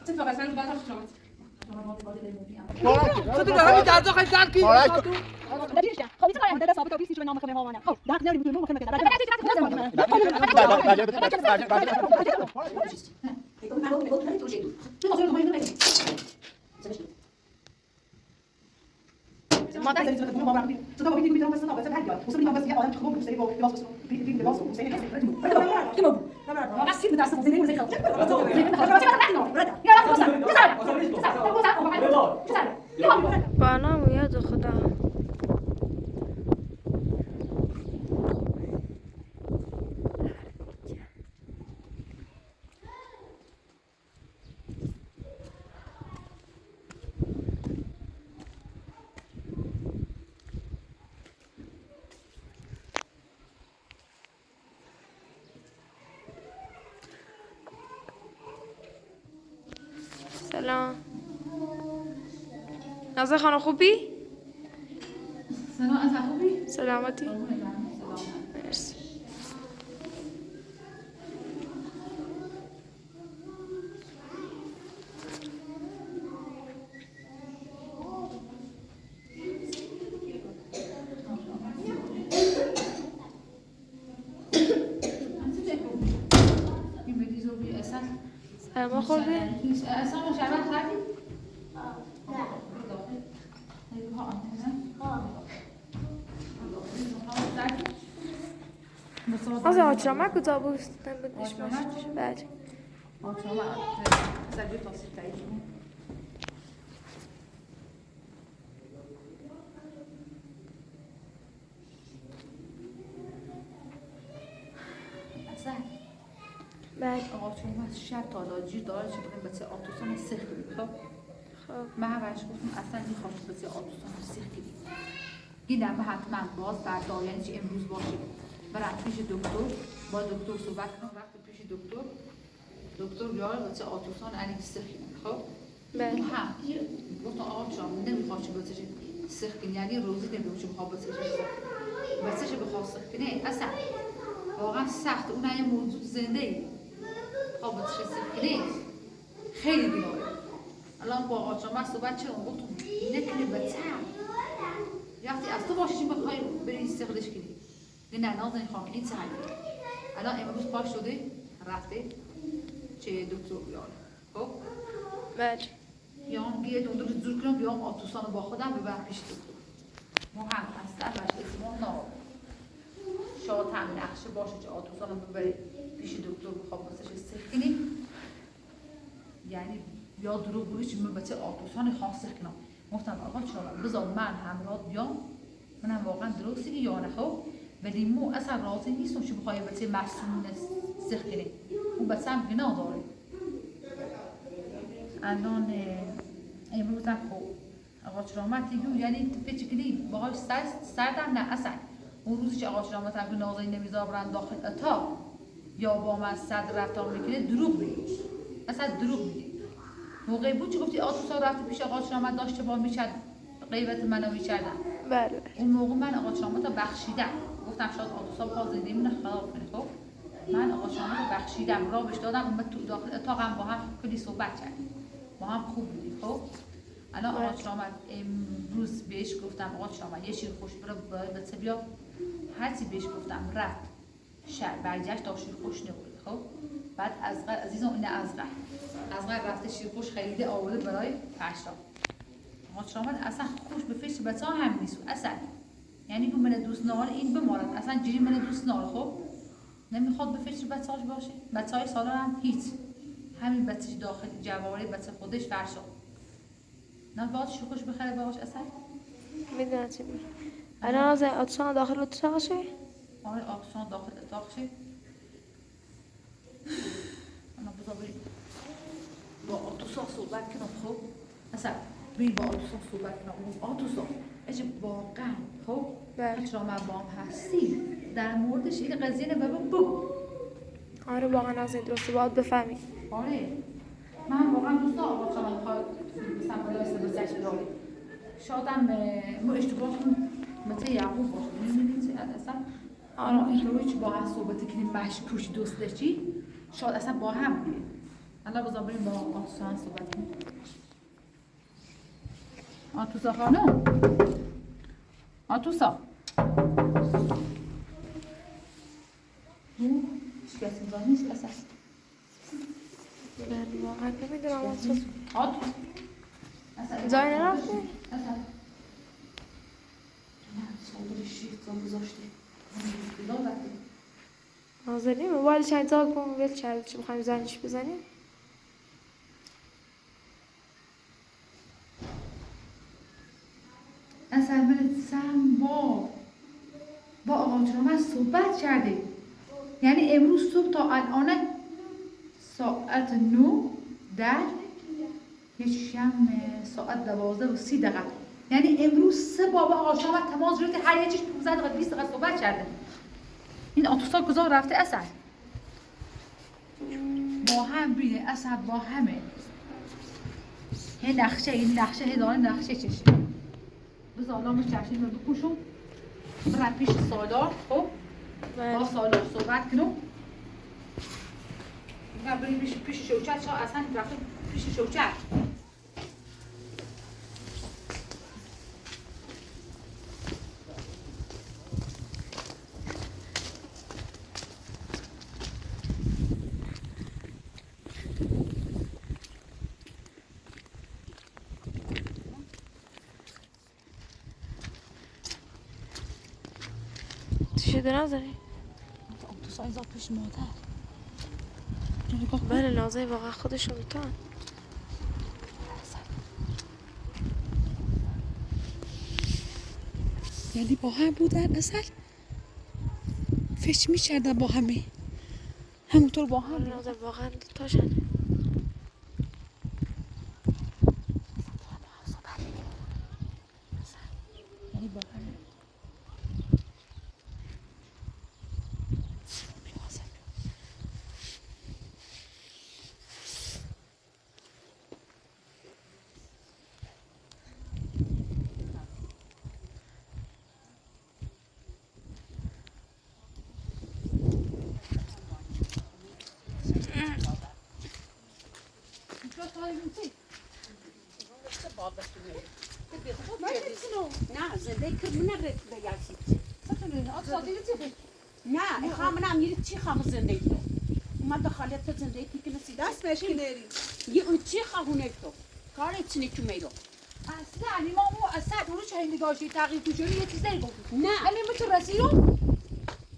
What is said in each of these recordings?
چه فقط من بعد از شما تو دیگه همین درجا خیلی درکی خب چه کاری ثابت آبی چون نام کنه مامانم خب ده نمیدونم میتونم ممکنه کنه ما ده زمین تو مامانم تو تا ببینید میتونم مثلا واسه هر واسه میام واسه آدم خوب مشتری با لباس لباس مشتری کی مو ما سید درس مزینه واسه با نام و یاد خدا. سلام نازه خانم خوبی؟ سلام از خوبی؟ سلامتی؟ مرسی. سلام خوبی؟ اصلا مشابه کردی؟ از آچامک کجا بود؟ نمیدونش باشه. بله. آچامک زدی توصیف کردی. بله. آچامک شرط آلاجی داره چه بگیم بچه آتوسان سختی خب. من همش گفتم اصلا این خواست بچه آتوسان سختی گیدم به حتما باز بردار یعنی چه امروز باشه برم پیش دکتر با دکتر صحبت کنم وقتی پیش دکتر بیاره بچه آتوسان علی سختی خب بله. هم گفتم آقا جان نمیخواد چه بچه سختی یعنی روزی نمیخواد چه بخواد بچه چه بخواد سختی نه اصلا واقعا سخت اون یه موجود زنده ای خب بچه سختی نه خیلی بیاره الان با آقا صحبت چه اون گفتم نکنه بچه وقتی از تو باشی چی بخوای بری استقلش کنی نه نازنین خانم این سهل الان امروز پاش شده رفته چه دکتر بیاره خب بله. بیام بیه دکتر زور کنم بیام آتوسان با خودم ببر پیش دکتر ما هم اصلا باش اسمم نام شاید هم نقشه باشه چه آتوسان رو ببری پیش دکتر بخواب واسش استخ کنی یعنی یا دروغ بگی چی من بچه آتوسان خاص کنم گفتم آقا چرا بذار من همراه بیام منم واقعا درستی یا نه خب ولی مو اصلا راضی نیستم چه بخوای بچه مسئول سخ کنی اون بچه هم گناه داره الان امروز هم خب آقا چرامت دیگه یعنی فکر کنی باهاش سردم نه اصلا اون روزی که آقا چرامت هم نازنین نمیذار برن داخل اتاق یا با من صد رفتار میکنه دروغ میگی اصلا دروغ میگی موقعی بود چه گفتی آتوسا رفته پیش آقا چرامت داشته با میشد غیبت منو میکردن بله. اون موقع من آقا چرامت رو بخشیدم گفتم شاید آتوسا بخواد زندگی منو خراب کنه خب من آقا چرامت رو بخشیدم راه بهش دادم اومد تو داخل اتاقم با هم کلی صحبت کردیم با هم خوب بودیم خب الان آقا چرامت امروز بهش گفتم آقا چرامت یه شیر خوش برو بیا هرچی بهش گفتم رفت شهر برگشت تا شیر خوش نبود خب بعد ازغر عزیزم این ازغر رفته شیر خوش خریده آورده برای فرشا آقا چرامت اصلا خوش به فکر بچه ها هم نیست اصلا یعنی که من دوست ناره این بمارد اصلا جیری من دوست ناره خب نمیخواد به فکر بچه هاش باشه بچه های سالان هم هیچ همین بچه داخل جواره بچه خودش فرشا نه باید شیر خوش بخره باش اصلا میدونم چی میگی الان از آتوسان داخل اتاقشه؟ آره آتوسان داخل اتاقشه انا بذار بریم با آتوسان صحبت کنم خب اصلا بریم با آتوسان صحبت کنم اون آتوسان اجه واقعا خب چرا من با هم هستی در موردش این قضیه بگو آره واقعا از این درسته باید بفهمی آره من واقعا دوست دارم آقا چرا میخواد مثلا بالا استفادهش داره شادم ما اشتباه کنم مثل یعقوب باشه می‌بینید چه اصلا اما اینطوری که با هم صحبت کنیم مشکوک دوست داشتی شاید اصلا با هم بودیم حالا بذار بریم با آتوسا هم صحبت کنیم. آتوسا خانم، آتوسا هیچ کسی اینجا نیست اساس. بله واقعا نمیدونم آتوس آتوس جای نرفته؟ اصلا نه صادر شیفت رو گذاشته بیدار وقتی نازلی موبایلش انتقال کن ول کرد چی میخوایم زنش بزنیم؟ اصلا من سم با آقا چرامت صحبت کرده، یعنی امروز صبح تا الان ساعت 9:10 شم ساعت 12:30، یعنی امروز 3 بار با آقا چرامت تماس گرفته، هر یه چیز 15 دقیقه 20 دقیقه صحبت کرده. این آتوسا کجا رفته اصلا؟ با هم بیده اصلا با همه هی نقشه این نقشه هی داره نقشه چشه. بذار الان چشم رو بپوشم برم پیش سالار. خب با سالار صحبت کنم میگم بریم پیش شوچت. چرا اصلا رفته پیش شوچت؟ چی شده نازلی؟ آتوسا اینجا پیش مادر. بله نازلی واقعا خودشون میتونن. یعنی با هم بودن اصل فکر می‌کردن با همه همونطور با هم نازلی واقعا دوتاشن. یعنی با همه نه زنده کرد من رفت بیاشید. نه اخوام منم یه چی خام زنده تو. ما دخالت زنده کی کنسی دست بهش که نری یه اون چی خواهونه تو. کاری چنی که میرو. اصلا ما اصلا اونو چه نگاهی تغییر تو شده یه چیزی گفت. نه همین تو رسیدم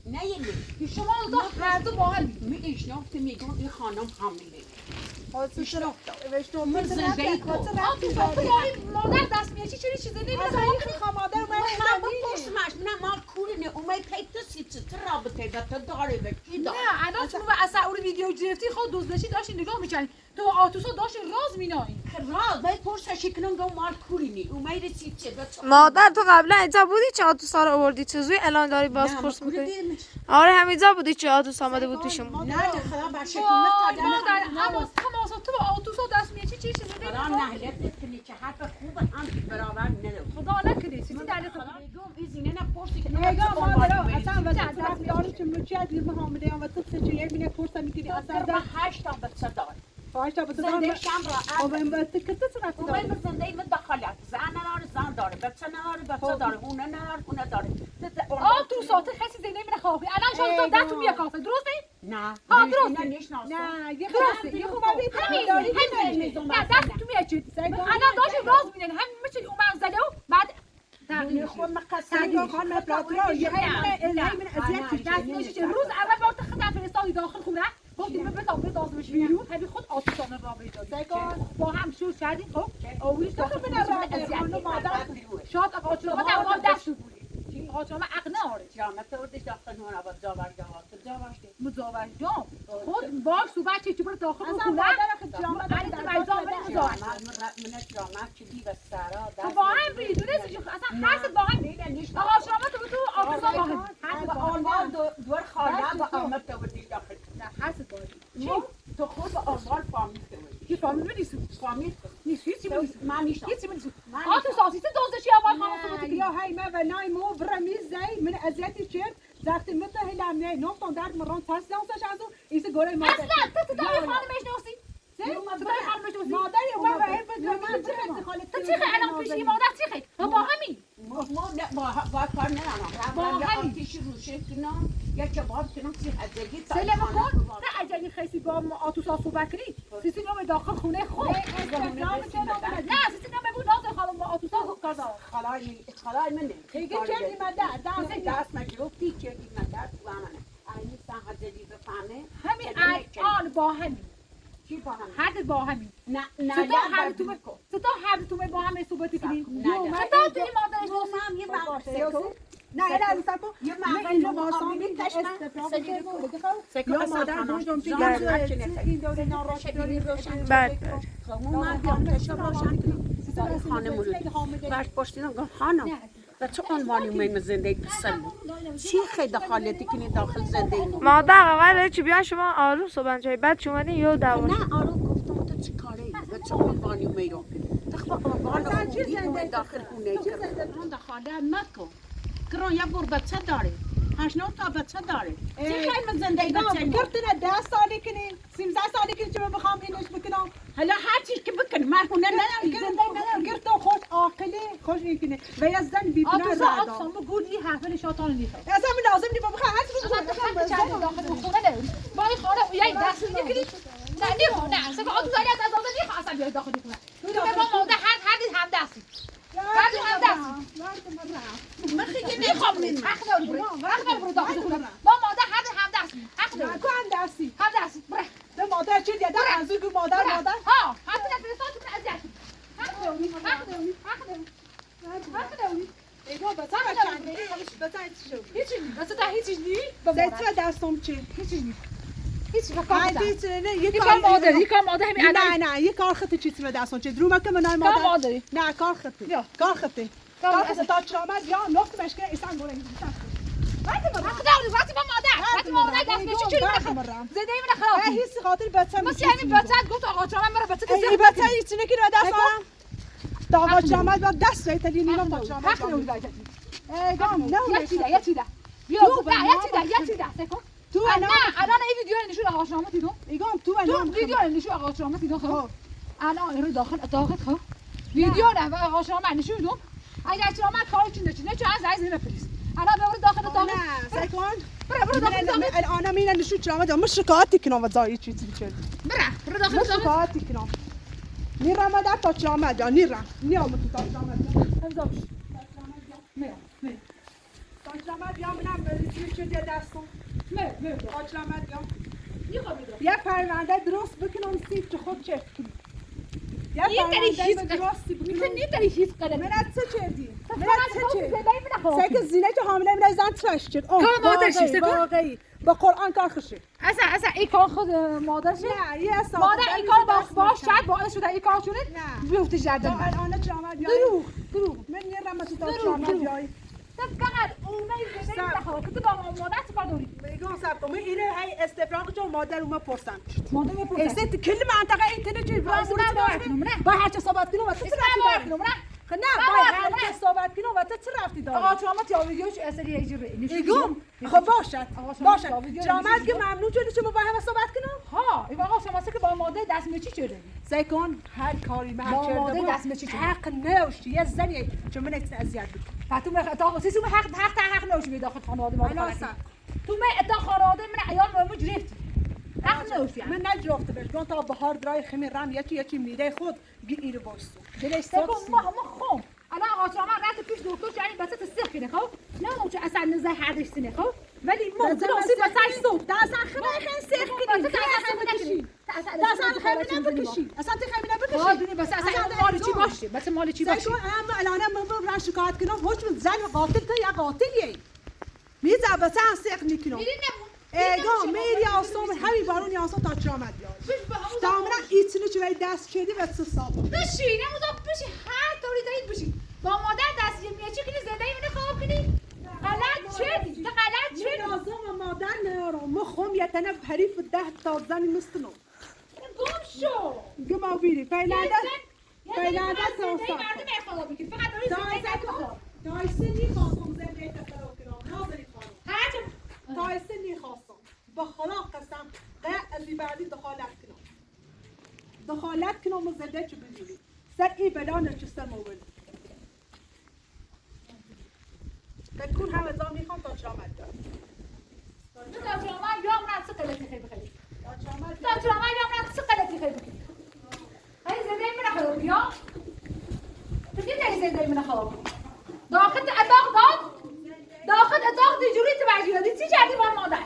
نه یه که شما دو هر دو با هم میشناخت میگم این خانم حامله. وشتو من زنده تو. مادر دست میشه چه چیزی اصلا این خمادر من من بپرسمش نه ما کورنه اومای پیتسی چه رابطه داشت داره به کی داره. نه الان شما اصلا اون ویدیو گرفتی خود دزدشی داشتی نگاه می‌کردی تو آتوسا داشتی راز مینایی. راز باید پرسشی کنم گم مال کورینی اومای رسید چه داشت. مادر تو قبلا اینجا بودی چه آتوسا رو آوردی چجوری الان داری باز پرس میکنی؟ آره همینجا بودی چه آتوسا آمده بود پیشمون. نه خدا بر شکل مادر اما تو با آتوسا دست میشه چی چیزی خدا نهلت نکنی که حرف خوب هم برابر نداره. خدا نکنه چیزی در خدا میگم ایزینه نپرسی که نگاه مادر اصلا واسه رفتاری که میشه دیر محمدی و تو چه یه بینه پرسا میگیری اصلا در 8 تا بچه دار. باش تا زنده بده شم را او این وقت که تو اومای رفتی زنده من دخالت زن نداره زن داره بچه نداره بچه داره اونه نداره اونه داره. آتوسا تو کسی زنده من خوابی الان شما تو دستو میاد کافه درسته؟ نه درسته. نه یه درسته یه خوب همین نه دست تو میاد چی الان داشت راز میدن همین مثل اون منزله و بعد تغییر خود سعی خانم پلاترا یه من اذیت دست میشه روز اول با خدمت فرستادی داخل خونه گفتیم به دازمش بیرون همین خود آتوسا را برداری با هم شروع کردیم خب اویش داخل شاد آقا چرا ما دست بود آقا چرا عقل نداره جامعه وردش داخل هون آباد جاور مزاور جام خود باش صحبت چی برو داخل خونه علی تو مزاور مزاور من جامعه که دی و سارا تو با هم بیدونه اصلا حرف با هم آقا شما تو آتوسا با هم آنوال دور خاله با آمد تو بردی داخل نه حرف با چی؟ تو خود با آنوال فامیل تو کی فامیل نیست فامیل نیست هیچی نیست من نیستم هیچی نیست آتوسا سیست دوزشی اول خانم تو یا هی ما و نای مو برمیز زی من اذیتی چرت زختی متهلم نه نم تون درد مران تاس دانسش ازو ایس گوره ما اصلا تو داری خانمش نوسی مادری و من چه خاله تو چی الان پیشی مادر چی تو با همین ما با کار ندارم با همین پیش روشه کنم یا کباب کنم سی حضری سلام کن نه عجلی خیلی با آتوسا صحبت کنی سیسی نام داخل خونه خود نه سیسی نام بود ناز خالم با آتوسا کازا خالای منه دیگه چه مادر دست مگرفتی که این مادر تو منه این سن حضری بفهمه همین الان با همین کی با هم حد با همین نه تو هر تو با هم صحبت کنی نه تو توی مادرش هم یه نه نه اصلا یه اینو واسامی یا مادر دوم چه این دوره ناراش داری روشن بعد باش پشتیدم گفت خانم و چه عنوانی من زندگی بسن چی خیلی دخالتی کنی داخل زندگی مادر قراره چی بیان شما آروم صحبت کنید بعد شما یه دعوا نه آروم گفتم تو چی کاری و چه عنوانی میرو تخوا عنوان خودی تو داخل خونه من دخاله مکو کرون یا بور بچه داره 8 تا بچه داره چی خیلی من زندگی بچه گفتن 10 سالی کنی 13 سالی کنی چه بخوام اینش بکنم حالا هر چیز که بکن مرکونه نه گرت خوش عاقله خوش میکنه و یا زن بیبنا آتوسا رادا آتوسا بگویی حرف شیطان نیست اصلا من لازم نیست بخوام هر چیز داخل خونه نه با این خانه یه دست میگیری نه نه سه آتوسا از اصلا اصلا بیاد داخل خونه تو با ماده هم دستی هم دستی من خیلی نمیخوام حق داری برو داخل خونه با ماده هم دستی حق داری کو هم دستی هم دستی بره به مادر چی دیده از او مادر ها حتی نفرستاتون اذیت حق داری ایگو بچه چند بچه شو هیچی نیست زیت دستم چی هیچ نه یک کار مادر همین نه یک کار خطی چیزی به دستم چه درو مکه من مادر نه کار خطی کار خطی تا چرامت یا نقطه مشکل ایسان بوله وقتی با مادر دست میشه چی زنده من خراب هیچ خاطر بچه بس همین بچه گفت آقا چرامت مرا بچه ای بچه هیچ نکی رو دست آرم تا آقا چرامت با دست ویت دینی تا چرامت حق نمیداد ای گام نه یه چیزا بیا یه چیزا سکو تو نه الان این ویدیو رو نشون آقا چرامت دیدم ایگام تو ویدیو رو نشون آقا چرامت دیدم خب الان رو داخل خب ویدیو نه آقا چرامت نشون دیدم اگر چرامت کارو چی نه چه از عايز نمیفرست الان برو داخل نه سکون برو داخل الان مینا نشون چرامت مش شکایتی کنم و زایی چیزی بچه برو داخل شکایتی کنم نیرم مادر تا چرامت یا نیرم نیام تو تا چرامت امضاش تا چرامت یا منم بریزی چه دستم نه تا چرامت یا پرونده درست بکنم سیب چه خود چه کنی یا پرونده درستی بکنم نیتری هیچ قدم من از چه چردی من من از چه چردی چه سکه زینه که حامله من زن ترش چرد واقعی با قرآن کار خشه اصلا این کار خود مادرشه نه یه اصلا مادر این کار باش شاید باعث شده این کار شده بیفته تا جردن الان چرامت دروغ من یه رمز تا چرامت بیایی فقط اونایی زنده نخواه که تو با مادر چه کار داری میگم سب من اینه هی استفراغ جو مادر اومد پرسن مادر میپرسه ایست کل منطقه اینترنت چی با هر چه صحبت کنم و تو چه رفتی داری نه با هر چه صحبت کنم و تو چه رفتی داری آقا چرامت یا ویدیوش اصلی اجری میگم خب باشد چرامت که ممنوع شده شما با هم صحبت کنم ها این آقا شما که با مادر دست میچی چه داری سکون هر کاری من با چرده مادر بود دست میچی حق نوشتی یه زنی چون من اکت اذیت بود فتو من تا سیسو حق نوشی به داخل خانواده ما الان تو من تا خانواده من عیال ما جرفت حق نوشی من نجرفته بهش گفتم تا بهار درای خمیر رم یکی میره خود گیری باشو دلش سکون ما خم الان آقا شما رات پیش دکتر یعنی بس تسخ کنه خب نه چه اصلا نزه حدش سنه خب ولی ما درستی بسش صوت داس خمیر سخ کنی داس خمیر نبکشی اصلا تی خمیر نبکشی ها دونی بس اصلا مال چی باشه بس مال چی باشه سکون اما الان من برام شکایت کنم هوش من زن قاتل تو یا قاتلیه میذا بس سخ میکنم ایگام میری آسام همین بارون یاسو تا چرامت بیاد دامنا ایتنه چوی دست شدی و سه سال بشی نمودا بشی هر طوری دارید بشی با مادر دست میچی کنی زنده اینو خواب کنی غلط شدی غلط شدی لازم مادر نیارم مخم یتنه حریف 10 تا زن مستنو گم شو گم بیری فعلا تا مردم اخواب میکنی فقط داری زنده بخواب دایسنی خواستم زنده تفرق کنم نازلی خانم هر دایسنی خواستم با خدا قسم از بعدی دخالت کنم دخالت کنم و زده چه بجوری سر ای بلانه چه سر موبل بکن همه زا میخوام تا شامت دار تا شامت یام نه سه قلتی خیلی بخیلی تا شامت یام نه سه قلتی خیلی بخیلی هی زنده من خرابی ها تو کی داری زنده من خرابی داخل اتاق داخل اتاق دیجوری تو بجیردی چی کردی با مادر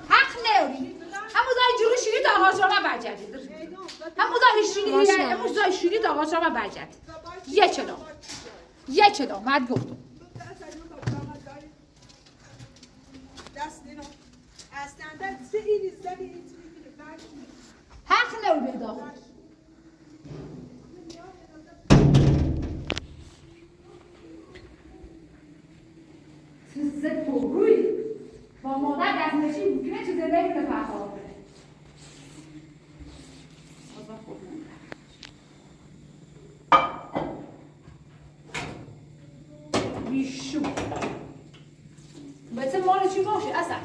حق نیاری همون زای جوری شیری تا آقا شما برگردی همون زای شیری تا آقا شما برگردی یه چلا مرد گفتم دست اینو اصلا سه این زنی این حق نیاری به داخل زد پروی با مادر دست نشی میکنه چیزی نمیده فرخواب کنه بیشو بسه مال چی باشه اصلا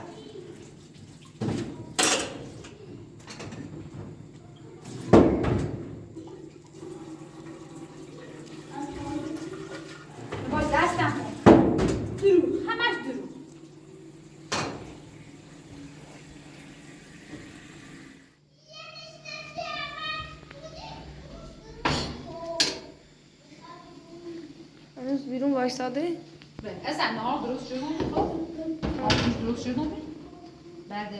با دستم دروغ همش دروغ هنوز بیرون وایساده؟ اصلا نهار درست شد خب آبش درست شد بعد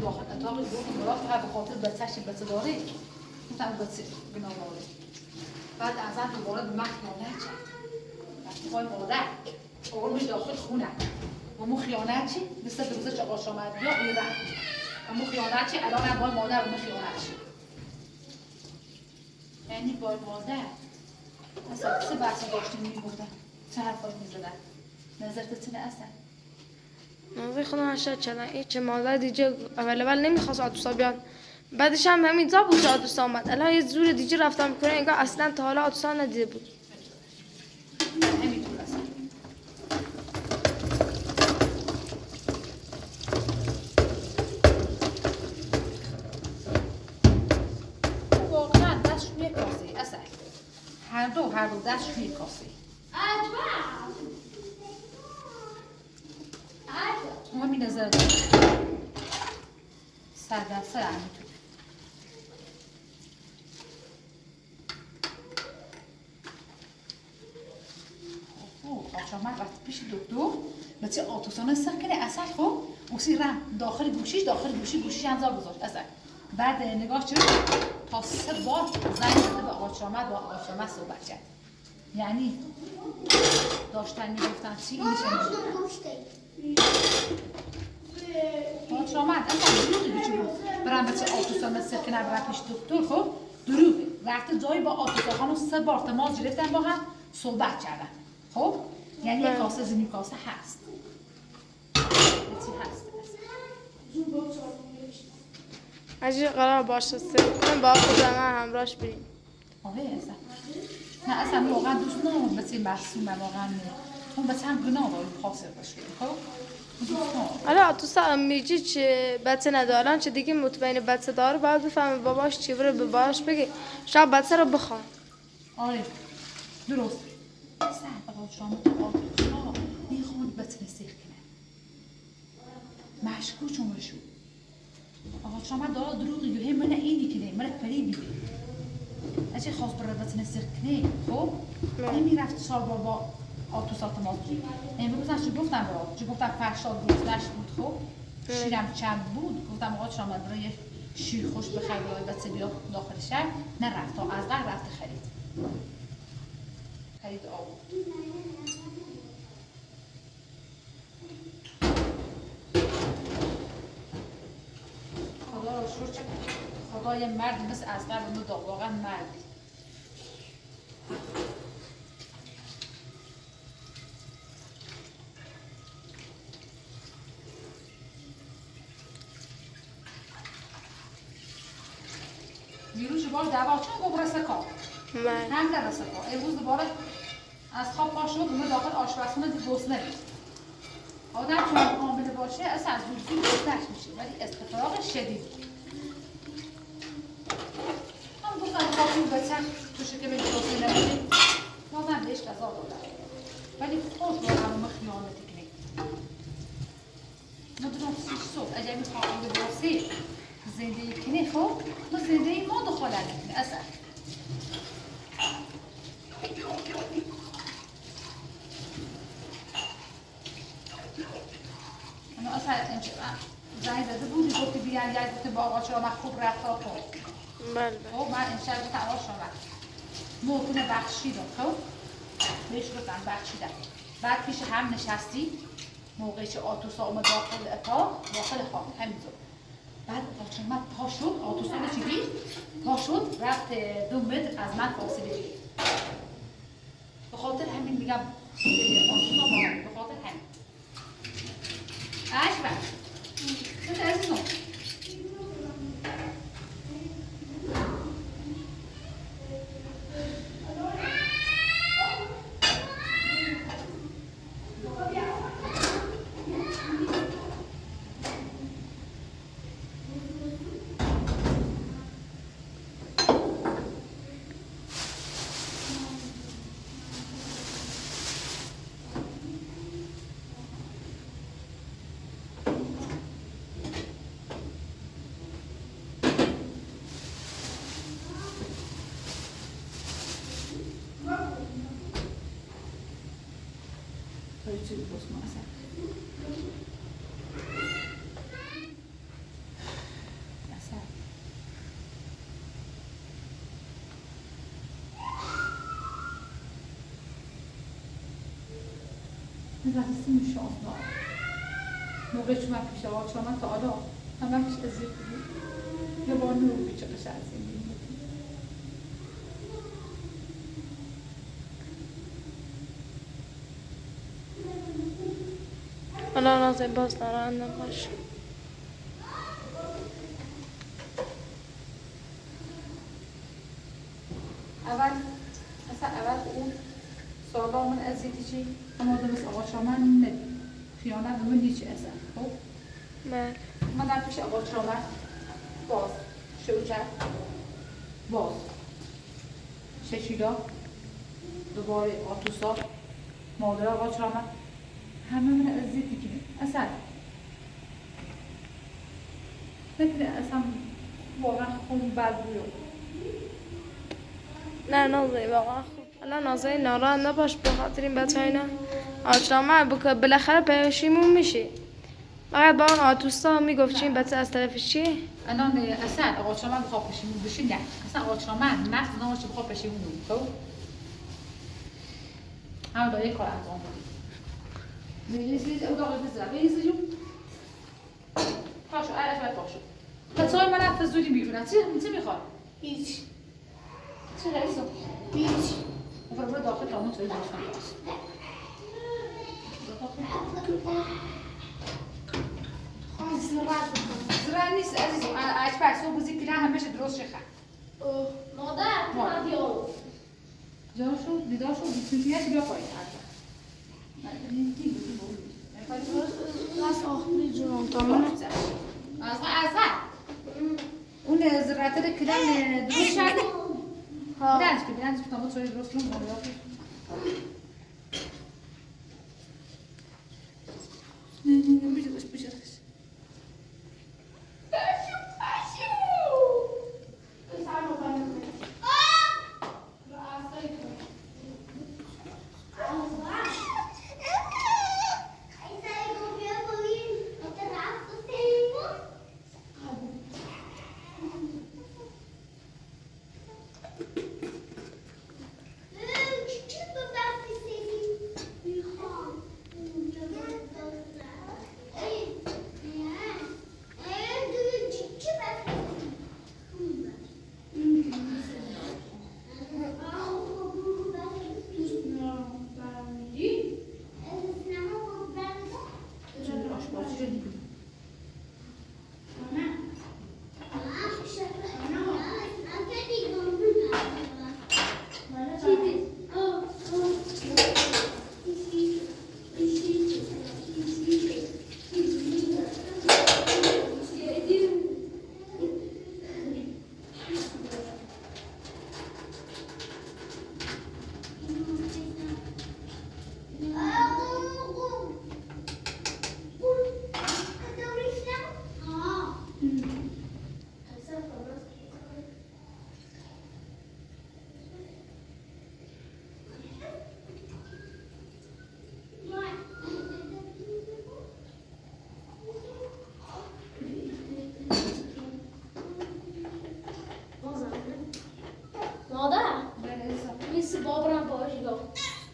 داخل اتاق دو مرا فقط به خاطر بچه‌ش بچه داره مثلا بچه بنا داره بعد ازن دوباره به من خیانت کرد وقتی پای مادر آورمش داخل خونه و مو خیانت چی؟ مثل روزه چه آقاش آمد یا ایران و مو خیانت چی؟ الان هم بای مادر و مو خیانت چی؟ یعنی بای مادر اصلا سه بحثی داشتیم میگفتن چه حرفایی میزدن نظرت چنه اصلا نظر خودم هشت چنه چه مادر دیگه اول نمیخواست آتوسا بیاد بعدش هم همین جا بود که آتوسا آمد الان یه زور دیگه رفتم میکنه انگار اصلا تا حالا آتوسا ندیده بود همینطور اصلا واقعا دست روی کاسه اصلا هر دو دست روی کاسه همین نظر دارم سر دست سر همینطور آشامد وقتی پیش دکتر بچه آتوسانه سر کنه اصلا خب اسی رم داخل گوشیش انزار گذاشت اصلا بعد نگاه چرا تا 3 بار زنگ زده به آشامد با آشامد صحبت کرد یعنی داشتن میگفتن چی اینش آشامد اصلا دروغی چی بود برم بچه آتوسانه سر کنه برم پیش دکتر خب دروغی رفته جایی با آتوسانه 3 بار تماس گرفتن با هم صحبت کردن خب یعنی یک کاسه زمین کاسه هست چی هست اگه قرار باشه سر کنم با خودم همراهش بریم آره اصلا نه اصلا واقعا دوست ندارم بچه معصومه واقعا اون بچه هم گناه داره خاصه باشه خب حالا تو سلام میگی چه بچه ندارن چه دیگه مطمئن بچه داره باید بفهمه باباش چی بره به باباش بگه شاید بچه رو بخوان آره درست سر بقید شما تو آتوشا میخوان بچه نسیخ کنه مشکو چون بشو آقا شما داره دروغی یه منه اینی کنه منه پری بیده اچه خواست برای بچه نسیخ کنه خب نمی رفت سال بابا آتوسا تماس بگیر امروز چی گفتم برای چی گفتم فرشاد روزدش بود خب شیرم چند بود گفتم آقا شما برای یه شیر خوش بخیر برای بچه بیا داخل شهر نرفت تا از غیر رفت خرید آب خدا رو شکر خدای مرد مثل از قبل اونو داد واقعا مرد دیروز بار دوا چون گفت رسکا هم در رسکا امروز دوباره از خواب پا شد اومد داخل آشپزخونه گسنه بود آدم چون حامله باشه اصلا از وجود گسنش میشه ولی استفراغ شدید من توشه که به درسته نبودی بازم بهش غذا دادم ولی خود با همون خیانتی کنی ندونم سیش صبح اگر میخواهی به درسته زندگی کنی خب ما زندگی ما دخالت نکنی اصلا اما اصلا زنگ زده بودی گفتی بیان یاد گفتی با آقا چرا من خوب رفتار کن بله خب من امشب به تماش شدم موتون بخشیدم خب بهش گفتم بخشیدم بعد پیش هم نشستی موقعی که آتوسا اومد داخل اتاق داخل خواب همینطور بعد بچه من پا شد آتوسا رو چی دید؟ پا شد رفت 2 متر از من فاصله گرفت به خاطر همین میگم آتوسا با من به خاطر همین اشبه شده عزیزم چیزی باز کنم اصلا نزدیستی میشه آفنا موقعی که من پیش آقا چون من تا آلا همه پیش ازید بود یه بار نور بیچه قشه از این بود حالا نازم باز نارند نباش اول اون سالا من ازیدی چی اما مثل آقا شامن ندید خیانت به من هیچی اصلا خب بله من در پیش آقا شامن باز شوچه باز ششیدا دوباره آتوسا مادر آقا شامن همه من ازیدی کنید اصلا نکنه اصلا واقعا خون بد بود نه نازه واقعا خوب الان نازه ناراحت نباش به خاطر این بچه اینا آشنامه بکن بالاخره پیشیمون میشه فقط با اون آتوستا میگفت چی این بچه از طرفش چیه الان اصلا آقا شامن بخواه پشیمون بشین نه اصلا آقا شامن مغز نباشه بخواه پشیمون بود خب همه داره کار انجام بدید میلیسید او داغل بزرم میلیسید جون پاشو عرش باید پاشو پسای من رفت زودی بیرونم چی میخواد؟ هیچ چی رئیسو؟ هیچ برو داخل تامون توی درست کنید زرا نیست عزیزم اکبر صبح بزی که همه شه درست شه مادر من دیارو جا شو دیدار شو بیتونیت بیا پایین راست آخری جونم تا من اصلا اون زرعته رو کلن درست شده بدنش که بدنش که تامون توی درست کنم بیجرش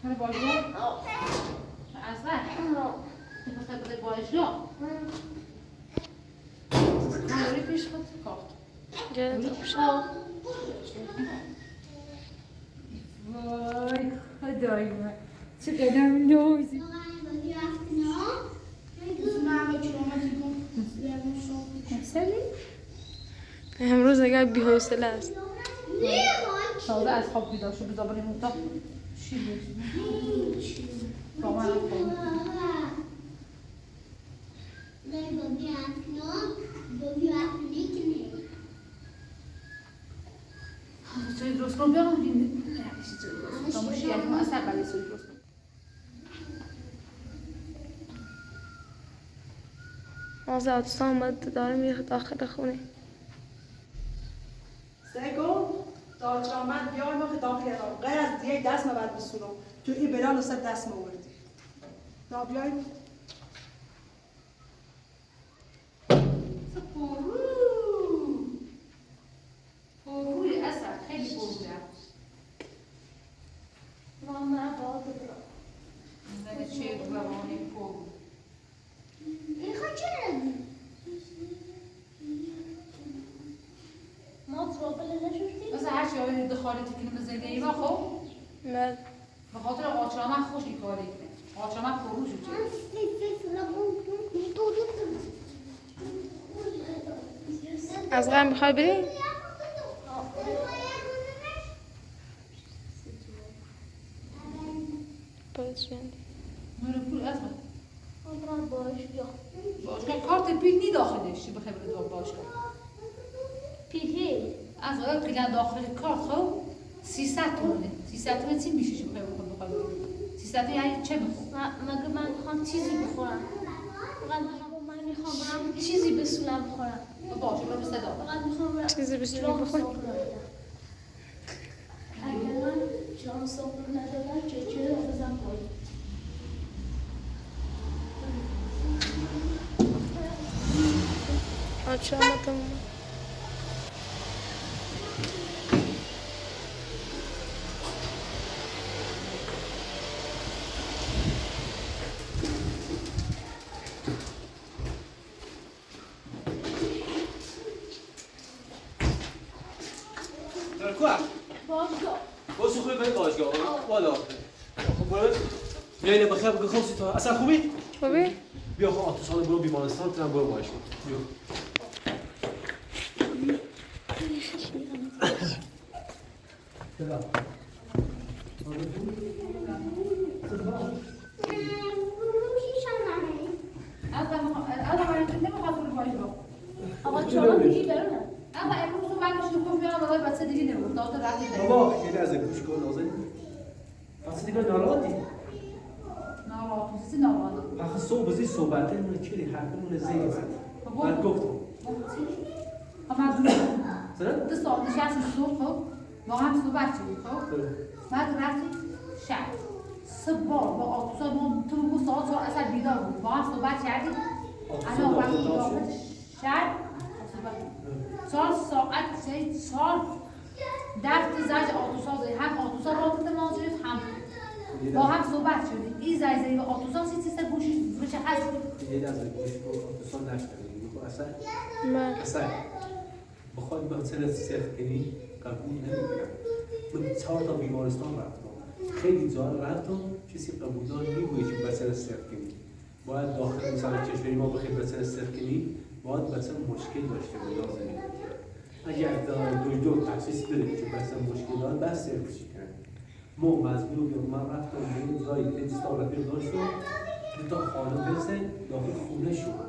من باجو اصلا میخواد بده باجو من پیش خود کافت گرد آبشم وای خدای من چه قدم نوزی امروز اگر بی‌حوصله است تازه از خواب بیدار شد بذار بریم اتاق چی بشه با من خواب سوی درست کن بیام بیم تا مشی یعنی ما اصلا برای سوی درست کن مازه آتوسا اومد داره میره داخل خونه سگو دارچ آمد بیای ما که داخل را غیر از دیگه دست مبرد بسونم تو این بلال سر دست موردی دا بیای پروی اصلا خیلی پروی ماما بابا برو. زنه چه روانی پرو این خود چرا؟ ما ترابل نشوشتی؟ مثلا هر چی آقای دخالتی کنیم زندگی ما خب من به خاطر آچرامه خوش این کاری کنه آچرامه پرو شد از غم میخوای بری؟ باید بیان نور پول اصلا ماما باش بیا. باشگاه کارت پیل نی داخلش چی بخیر بره باشگاه پیهی. از آقای پیلن داخل کارت خب 300 تومنه 300 تومن چی میشه چی بخیر بخواد 300 تومن یعنی چه میخواد مگه من میخوام چیزی بخورم. فقط من میخوام برم چیزی بسونم بخورم. باشه برو به صدا فقط میخوام برم چیزی بسونی جام بخوری؟ سفره بدم. اگر من جام سفره ندادم چه رو بزن پایین. آچه آمدم باشگاه. واسه خوبی بریم باشگاه والا خب برو بیاین بخیر بگو خوبی تو اصلا خوبی خوبی؟ بیا خب آتوسان برو بیمارستان تونم برو باشگاه بیا آقا چرا میگی برم؟ اما امروز تو بعدش رو میارم برای بچه دیگه نمون داده رفتی داری بابا خیلی از گوش کن نازنین پس دیگه ناراحتی ناراحت چیزی ناراحت آخه صبح بزی صحبت من چی حرفمون زیر زد من گفتم اما زن دو ساعت نشستیم صبح خب با هم صحبت شدیم خب بعد رفتیم شب سه بار با آتوسا ما تو بگو ساعت اصلا بیدار بود با هم صحبت کردیم الان وقتی داخل شب 4 ساعت 4 درد زج آتوسا زدیم هم آتوسا را گفته ماجرد هم با هم صحبت شدیم این زجزهی و آتوسا سی گوشی روش هست یه از گوش کن آتوسان نشنوید میگو اصلا من اصلا بخواد من سر سخت کنی قبول نمیکنم من 4 تا بیمارستان رفتم خیلی جا رفتم چیزی قبول نمیگویی که بسر سخت کنی باید داخل مثلا کشوری ما بخیر بسر سخت کنی باید بسر مشکل داشته بود لازمه اگر دکتر تشخیص بده که بسر مشکل داره بس سخت کنه ما مزبور بودیم من رفتم به این جایی تجستان داشتم دو تا خانم برسن داخل خونه شد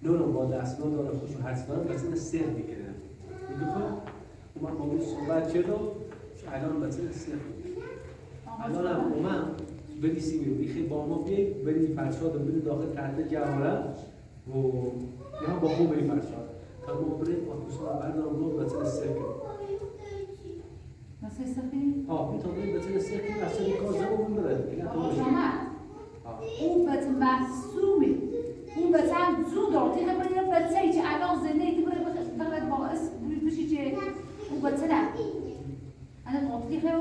نه با دستمال داره خوش و حسنان بسن سر میکنه میگه خب من با اون صحبت کردم که الان بسن سر الان هم اومم بدیسی میخوای با ما بیایی بریم فرشاد و بریم داخل تحت جواله و یا با خوب بریم فرشاد تا ما بریم آتوسان بردارم رو بسن سر کنیم مثل سخی؟ میتونم بریم بسن سر کنیم اصلا این کار زمان برد آشامد اون بچه محصومه اون بچه هم زود دارتی که برای بچه‌ای که الان زندگی که برای باعث بشی که اون بچه نه انا قاطعی خیلی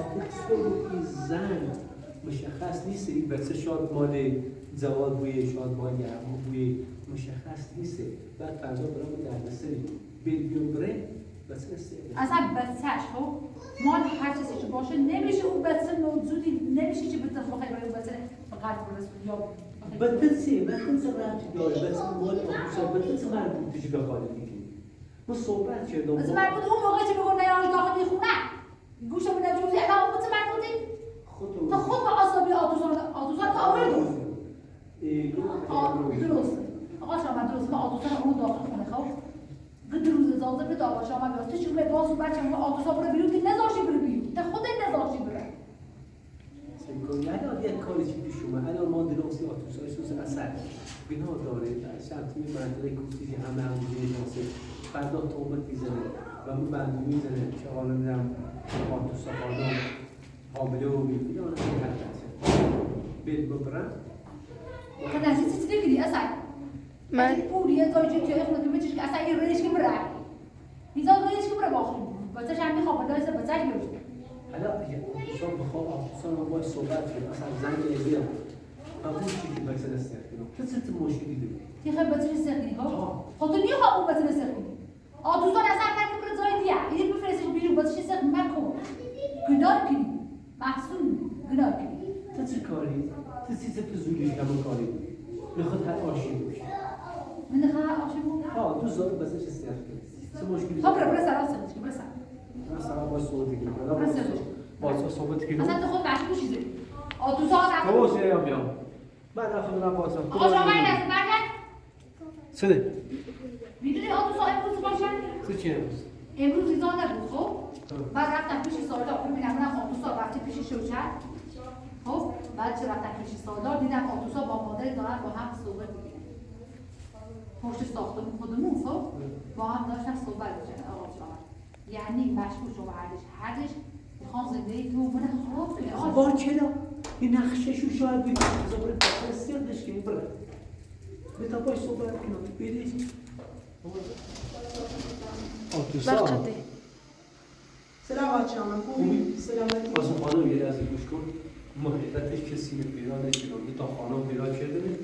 آخه تو این زن مشخص نیست این بچه شاد مال زوال بوی شاد مال بوی مشخص نیست بعد فردا برام در نسلی بیلیون بره بچه استعداد اصلا بچهش خب مال هر چیزی که باشه نمیشه اون بچه موجودی نمیشه که بچه بخوای برای اون بچه فقط برسون یا بچه رفتی داره بچه مال آفوسا بچه مربوطش به حال دیگه ما صحبت کردم بچه مربوط اون موقعی که بگو نیاز داخل خونه گوشمون نجوزی الان بچه مربوطی تا خود به آسابی آتوزان تا آورد درست آقا شما درست ما آتوزان اون داخل خونه خب روز زازه به داغا شما بیاد تو چون به بازو بچه اون آتوزان برو بیرون که نذاشتی برو بیرون تا خودت نذاشتی برو الان یک کاری که پیش اومد الان ما درستی آتوسای سوز اثر بنا داره شرطی منطقه کوچی که همه همونجوری ناسه فردا توبت میزنه و اون بندی میزنه که حالا میرم آتوسا خانم حامله و میبینه آنها میرد بیل ببرم که نزدیک چیزی نگیری اصلا من پولیه زاویه توی خونه که میچش که اصلا این ریش که بره ایزا ریش که بره باخت بچه‌ش هم میخواد دایس بچه‌ش بیرون حالا شما بخواه آفیسان رو باید صحبت کنیم اصلا زنگ ایزیم قبول چی که بچه نستر کنیم تو مشکلی داری؟ که خیلی بچه نستر کنی خب تو میخواه اون بچه نستر کنی آتوزان اصلا من که بره زای دیگه این بفرستش بیرون بچه نستر کنی من کن گناه کنی محصول گناه کنی تو چه کاری؟ تو چیزی که زوری همون کاری میخواد هر آشی باشه من دخواه آشی بود؟ تو زار بچه نستر کنی چه مشکلی خب برو سر آسان که برو سر مثلا باید صحبت کنیم باید صحبت کنیم اصلا تو خود مشکل چیزی آتوزان تو باشه یا بیام من نخواه برم باید صحبت آقا شما این از مرگن چه؟ میدونی آتوزان امروز باشن؟ تو چی امروز؟ امروز ایزان نبود خب؟ بعد رفتم پیش سالدار ببینم اونم آتوسا وقتی پیش شوچر خب؟ بعد چه رفتم پیش سالدار دیدم آتوسا با مادر دارن با هم صحبت میکنن پشت ساختمون خودمون خب؟ با هم داشتن صحبت میکنن آقا شما یعنی مشکوک شما هردش میخوام زندگی تو من خراب کنه با چرا؟ این نقششو شاید بید زبره بطر سردش کنی بره بتا باش صحبت کنم بیدیش آتوسا بقده سلام بچه من خوبی؟ سلام علیکم بازم خانم یه لحظه گوش کن محیطتش کسی پیدا نشدم تا خانم پیدا کرده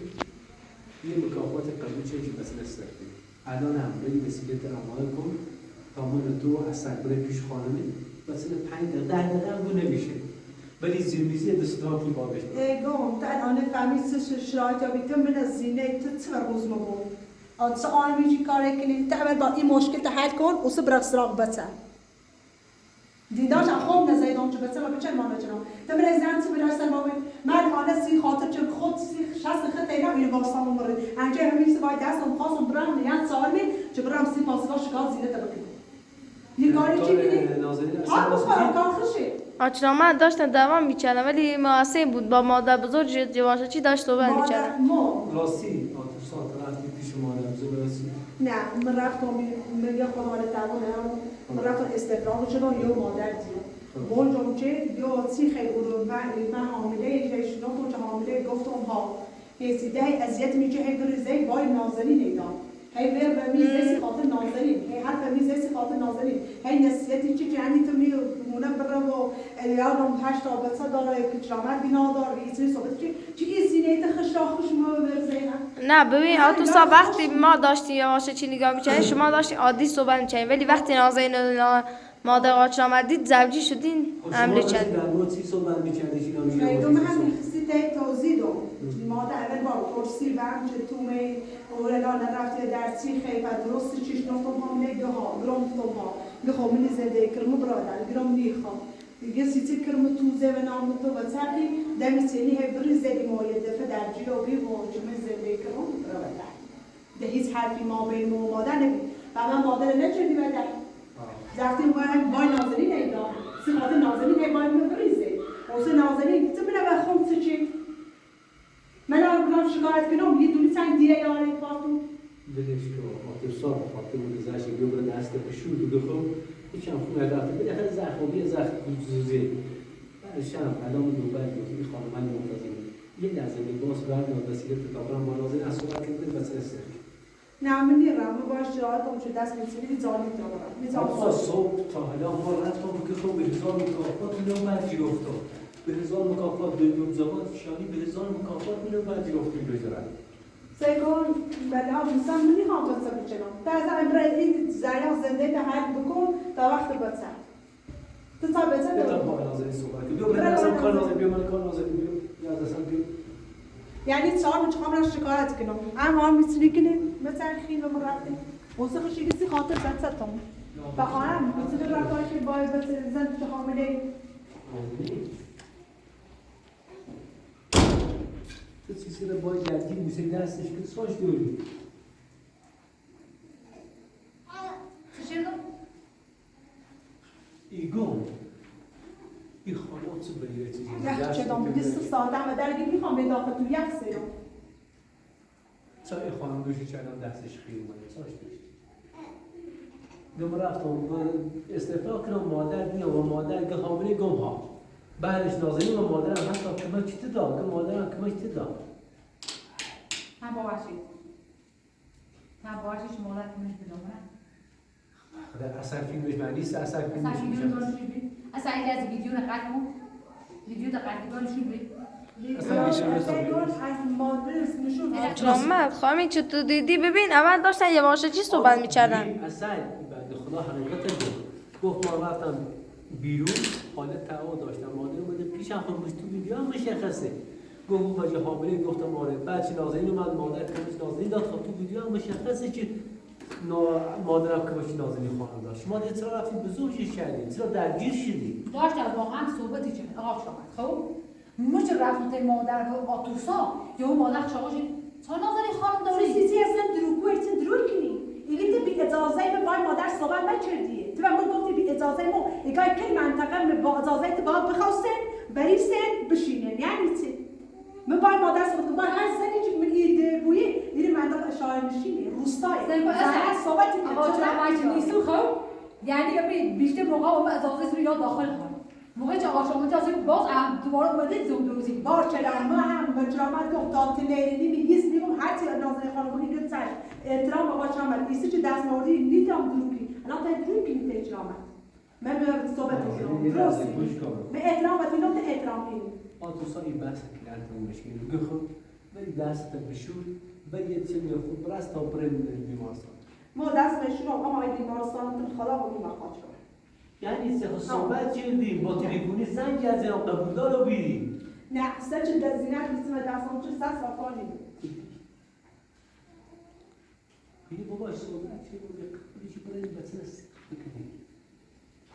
یه مکافات قبول چه که مثل استرده الان هم بری وسیله عمل کن تا من تو از سربره پیش خانمه مثل 5 دقیقه 10 دقیقه هم گونه میشه ولی زیرمیزی دستان پول با بشن گم تا الان فهمید شرایط یا بیتم من از زینه تو روز مگو آدس آرمیجی کاری کنی تعمل با این مشکل تحل کن و سبرق سراغ بچه دیداش خوب نزایدم چه بچه ما بچه ما بچنم تمر از زن سبرق سراغ من آن سی خاطر چه خود سی شخص خط اینا این واسطه مورد انجا همین سوای دستم خواستم برام نیات سالمی چه برام سی پاسگاه شکار زینه تبکیم یه کاری چی کنی؟ ها بخواه کار خوشی آچنامه داشتن دوام میکردم ولی مواسه بود با مادر بزرگ جواشه چی داشت صحبت میکردم راستی آتوسا رفتی پیش مادر بزرگ راستی نه من رفتم میگه خانواده تمام من رفتم استقرار شدم یا مادر دید بونجام چه یا سی خیلی بود من حامله ایش نو تو حامله گفتم ها هیچ اذیت میشه هی گریزه وای نازنین ایدام هی ور به میز خاطر نازنین هی هر به میز خاطر نازنین هی نسیتی چی جانی تو می مونه برا و یادم هشت تا بچه داره که چرامت بینا داره ایسری صحبت چی زینه خشراخ شما ورزینا نه ببین آتوسا وقتی ما داشتیم یواشه چی نگاه می‌کردیم شما داشتین عادی صحبت می‌کردین ولی وقتی نازنین مادر آچنامه دید زوجی شدین حمله کردین در مورد چی صحبت می‌کردی چی میگم هم خستی توضیح دو مادر اول با کرسی و همچه تومه اولا نرفته درسی خیلی درست چیش نفتم هم نگه ها گرام فتم ها بخوام منی زنده کرم برادر گرام نیخوام دیگه سیتی کرم توزه و نام تو و سرکی دمی سینی هی بری زدی مایه دفعه در جیوبی و جمعه زنده کرم برادر ده هیچ حرفی ما بین ما مادر نبید و من مادر نچردی بدر زختی بای نازنین ایدام سخاط نازنین هی بای بریزه واسه نازنین تو بنا بخوام چی من الان شکایت کنم یه دونی سنگ دیره یاری کارتون بدش که آتوسا خاطر گذشته بیا برای دست بشور بگو خب یکم خونه رفته بده خیلی زخمی زخم کوچوزه بعدش هم الان نوبت بود این خانمان منتظر یه لحظه باز برد وسیله تدابیر مناظر از صحبت کرده بس استرک نه من نیرم باش جهاتم شده دست می‌سیدی زالی دارم تا صبح تا حالا ما رفتم که خب به 1000 مکافات نوبت گرفتم به 1000 مکافات دنیوم زبان شانی به 1000 مکافات نوبت گرفتیم بذارن سیکون بله آبستان منی هم بسه بچنم تا از امروز این زریان زنده تا هر بکن تا وقت بسه تو تا بسه بذار با نازنین صحبت بیا من اصلا کار نازنین بیا من کار نازنین بیا یا اصلا بیا یعنی چهار میخوام را شکایت کنم اما هم میتونی کنیم مثلا خیلی رو رفتیم واسه خوشی کسی خاطر بچتم و آن میتونی رفتار که باید بسه زن تو حامله تو چیزی رو باید گردگیر موسیقی دستش که ساش دوری چی شد؟ ایگون این خانات چه بلیره چیزی یخ چدام 20 ساعت و درگی میخوام به داخل تو یخ سیرم چرا این خانم دوشی چندم دستش خیلی اومده ساش دوشی دوم رفتم استفاده کنم مادر بیام و مادر که حامله گم ها بعدش نازنین و مادرم حتی کمک چی داد که مادرم کمک چی داد هم باورشید هم باورشید شما را کنید بدونم خدا اصلا فیلمش من نیست اصلا فیلمش اصلا ویدیو دارشید بید اصلا این از ویدیو دقت کن ویدیو دقت دارشید بید از مادر نشون محمد خواهمی چه تو دیدی ببین اول داشتن یه واشه چی صحبت می‌کردن اصلا بنده خدا حقیقت گفت ما رفتم بیرون حالت تعا داشتم مادر اومده پیشم خودش تو ویدیو هم مشخصه گفت بچه حامله گفتم آره بعد چه نازنین اومد مادر کمش نازنین داد خب تو ویدیو هم مشخصه که مادرم کمش نازنین خانم داشت شما دیگه چرا رفتید به زوجش کردید چرا درگیر شدید داشتم واقعا صحبتی چه آقا شما خب مش رفت مادر و آتوسا یا مادر شما چه نازنین خانم داری سیسی اصلا دروگو ارتین دروگ کنی ایلی تو بی اجازه به بای مادر صحبت نکردیه تو من گفتی بی اجازه مو اگه کل منطقه با اجازه تو باید بخواستن بریسن بشینن یعنی چی من بای مادر صحبت کنم هر زنی که من ایده بویه ایلی منطقه شاهر نشینه روستای زنه صحبت کنم نیستو خب یعنی بیشتر موقع اون اجازه رو یا داخل کن موقع که آقا شما اجازه باز دوباره اومدید زودوزی بار چرا ما هم به جرامت گفت تا تلیلی میگیز میگم هر چی نازنین خانمونی گفت سر احترام آقا جرامت ایستی که دست موردی نیدم دروگی الان تا دروگی نیست جرامت من به صحبت کنم درست به احترام و تینم به احترام این آتوسا این بحث کنار تو مشکل میگه خب ولی دست بشور و یه چیزی خوب راست تا بریم بیمارستان ما دست بشور اما این بیمارستان تو خدا و ما خواهش کنم یعنی چه صحبت کردیم با تلفنی زنگ کردیم قبولدار رو بیدیم نه سرچ دزینه بیستم دستم چه سر صافانی بینی بابا صحبت کردیم چی برای این بچه نست بکنیم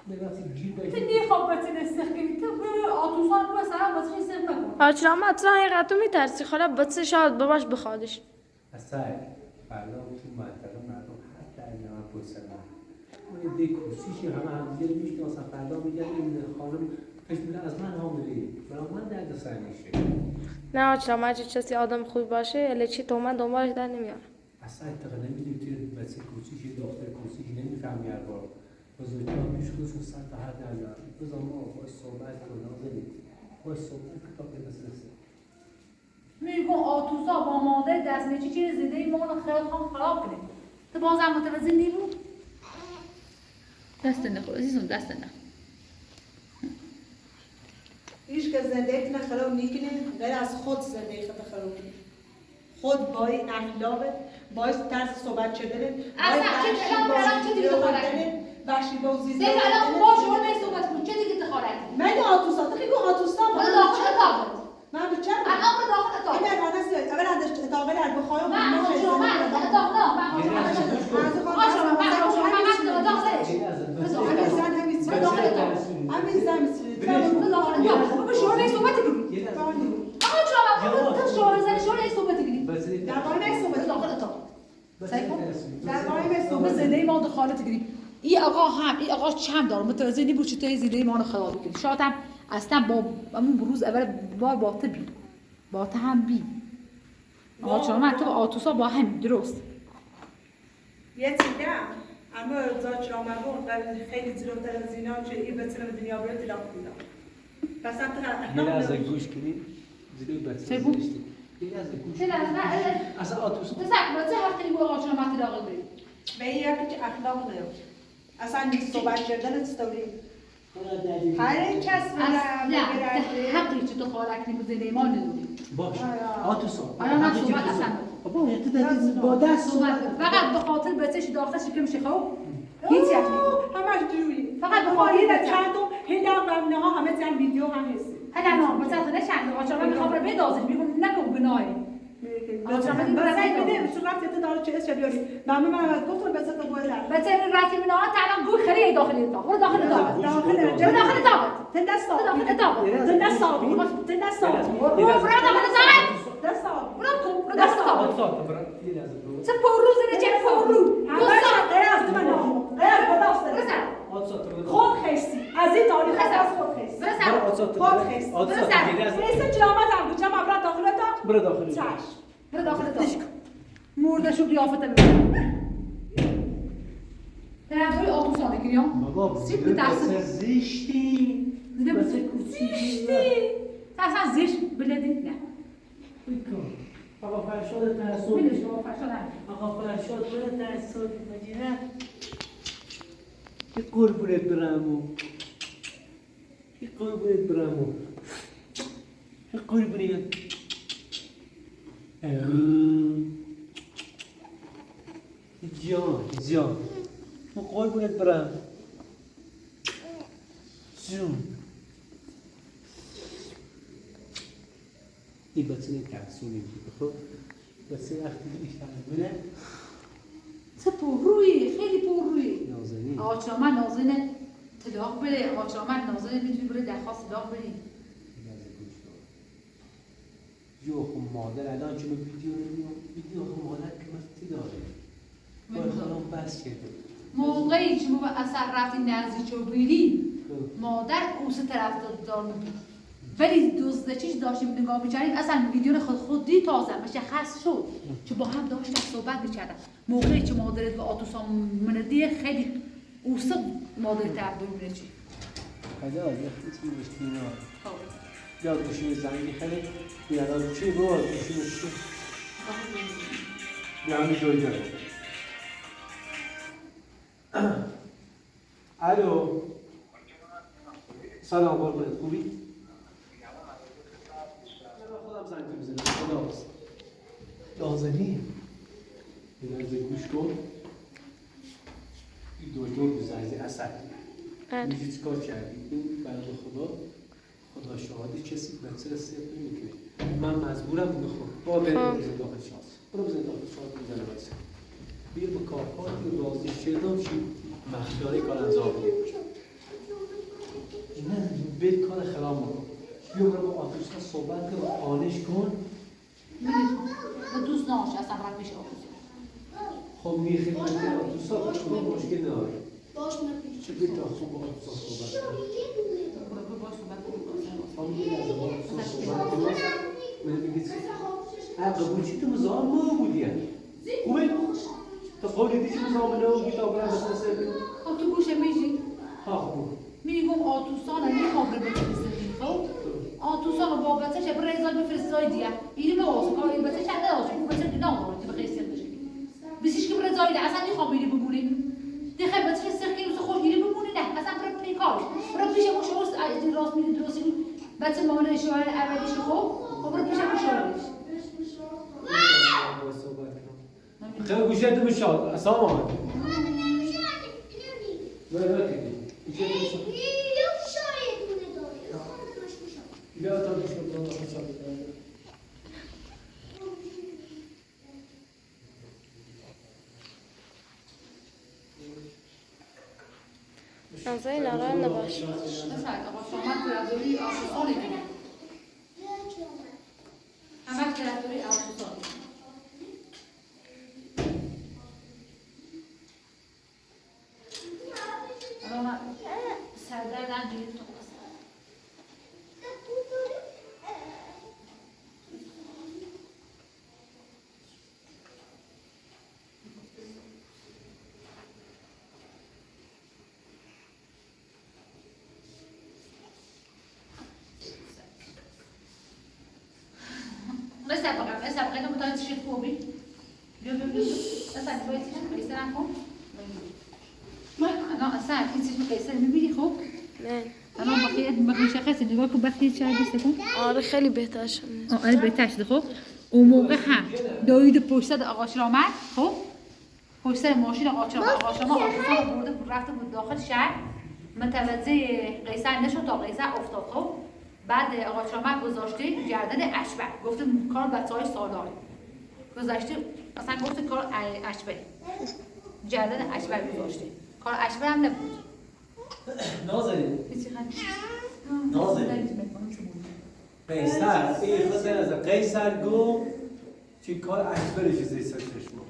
نگفتی گیر تو بگیم نیخواب بتونه استخدامی تو به آتوسان رو مثلا واسه چی سر نکن آچرام تو حقیقت تو میترسی خاله بچه شاید باباش بخوادش اصلا فردا تو منطقه مردم حتی این هم پرسن من دی کرسیشی همه دیگه میشناسن فردا میگن این خانم فکر می‌کنه از من حامله برای من درد سر میشه نه آچرام هرچی کسی آدم خوب باشه الی چی تو من دنبالش در نمیاره اصلا اتفاقا نمیدونی توی بچه کرسیشی دختر کرسیشی نمیفهمی هر بار بزرگتر پیش خودشون سر تا هر در میارن بذار ما باش صحبت کنم نازنین باش صحبت کتاب بسرسه میگم آتوسا با مادر دست میچی چیز دیده این ما رو خیلی خراب کنه تو بازم متوجه نیمو دست نخور عزیزم دست نه هیچ که زندگی کنه خراب نیکنه غیر از خود زندگی خراب کنه خود با این اخلاقت باعث طرز صحبت شدن اصلا چه دیگه دخالت بخشی بازی سه الان با شما به صحبت کنم چه دیگه دخالت من آتوسا تو میگو آتوسا من داخل اتاقت من به چرا الان من داخل اتاقت اگر انا سویت اول ازش اتاقه در بخوایم من شما من اتاق نه من این آقا چند داره متوجه نی بود چطوری زیده ما رو خراب کنی شاید هم اصلا با همون بروز اول با ته بی با ته هم بی آقا چرا من تو آتوسا با هم درست یه چیزی اما زاد شامگون خیلی جلوتر از اینا چه این بتونه به دنیا بیاد دلم میدم پس یه لحظه گوش کنید زیده بچه زشتی یه لحظه گوش چه لحظه اصلا آتوس تسکر چه هفته با آقا شما داخل برید به این یکی که اخلاق نداره اصلا صحبت کردن استوری هر کس نه حقی چه تو خالک نمیزنه ایمان نداری باش آتوسا حالا من صحبت اصلا بابا با دست صحبت فقط به خاطر بچه‌ش داخته شکم خب هیچ یک همش جوری فقط به خالی خاطر چند تا هندم و ها همه زن ویدیو هم هست حالا نه مثلا نه چند آقا شما میخوام رو بدازید میگم نکن گناهی بذار بده چون رفت تو داره چه اسم بیاری من گفتم بذار تو بوده بچه این راتی من آن تعلم گوی خری داخل اتاق برو داخل اتاق داخل داخل اتاق تن دست داخل اتاق تن دست تن دست برو داخل اتاق دست برو داخل اتاق آتوسا برای یه لحظه برو چه پرروز نه چه پررو از من غیر خداست برسن آتوسا تو خود خستی از این تاریخ از خود خستی برسن خود خستی آتوسا یه لحظه نیست جامعه هم بچه ما برات داخل اتاق برو داخل چش برو داخل اتاق مردشو قیافت میکنه درباره آتوسانه گیریم بابا سیب به دست زشتی زیده بسه زیشتی اصلا زیش بلدید نه آقا فرشاد ترسون میدش که آقا فرشاد هم آقا فرشاد برو ترسون مجیره یه قربونت برمو یه قربونت برمو یه قربونت جان ما قربونت برم جون این بچه ترسونی بود خب بچه وقتی بیشتر بونه چه پررویی خیلی پررویی نازنین آقا چرا نازنین طلاق بده آقا چرا نازنین میتونی بره درخواست طلاق بدی جو خب مادر الان چون ویدیو خب مادر که مستی داره باید خانم بس کرده موقعی که ما اثر رفتیم نزدیک و بیریم مادر کوسه طرف دار میبود ولی دزدچیش داشتیم نگاه می‌کردیم اصلا ویدیو رو خودی تازه مشخص شد که با هم داشتن صحبت می‌کردن موقعی که مادرت و آتوسا مندی خیلی اوسه مادر طرف ببینه چی خدا از وقتی چی بشتی اینا یاد گوشی زنگی خیلی بیادان چی بود گوشی بشتی بیا همین جایی داره الو سلام قربونت خوبی؟ خودم زنگ میزنم خدا بست نازنین یه لحظه گوش کن این دکتر رو زنگ اصل میگه چی کار کردی؟ این برای خدا شاهدی کسی بچه را سیب نمیکنه من مجبورم بخور با بریم بزن داخل شانس برو بزن داخل شانس میزنه بچه بیا به کارپاتی و رازی شدم چی مخیاری کار انجام بگیر نه بیل کار خراب مکن بیا برو با آتوسا صحبت کن آنش کن و دوست ناش اصلا رفت میشه خب میخی من آتوسا خب مشکل نداره باش نپیش چه بیل تا خوب با آتوسا صحبت کن باش صحبت خب یه لحظه با آتوسا صحبت کن من میگه چی؟ قبول چی تو مزار ما بودی خوبه؟ تا قولی دیگه مزار منو بودی تا برم بسن سر بینم خب تو گوشه میشی ها خوب میگم آتوسان میخوام رو بفرستیم خب آتوسان با بچه‌ش برای رضا بفرستای دیگه اینی به واسه این بچه‌ش نداشت اون بچه دیگه نمورد به خیلی بشه بسیش که برای رضا اصلا میخوام میری بمونی دیگه بچه‌ش سرکی رو خوش میری بمونی نه اصلا برای پیکار برای پیش مو شوست راست میری درست بچه مامان شوهر اولیش خب برای پیش مو شوهرش خیلی گوشه تو بشاد اصلا آمد بیا تا نازنین ناراحت نباش مثلا آقا شما ترازوی آسوسانی کنید همه ترازوی آسوسانی الان سردردم دید تو مثل بقیه سابقه نمی‌تونی چیزی خوبی بیا اصلا باید چیزی قیصر نکن نه اصلا این چیزی قیصر می‌بینی خوب نه الان بخیه مشخصه نگاه کن بخیه چه دسته کن آره خیلی بهتر شد آره بهتر شده خب اون موقع هم داوید پشت سر آقا شرامت خب پشت سر ماشین آقا شرامت آفیسا رو برده بود رفته بود داخل شهر متوجه قیصر نشد تا قیصر افتاد خب بعد آقا شرامت گذاشته گردن اشبه گفته کار بچه‌های سالاره گذاشته اصلا گفته کار اشبه گردن اشبه گذاشته کار اشبه هم نبود نازنین قیصر این خود از قیصر گفت چی کار اکبر چیزی سر چشما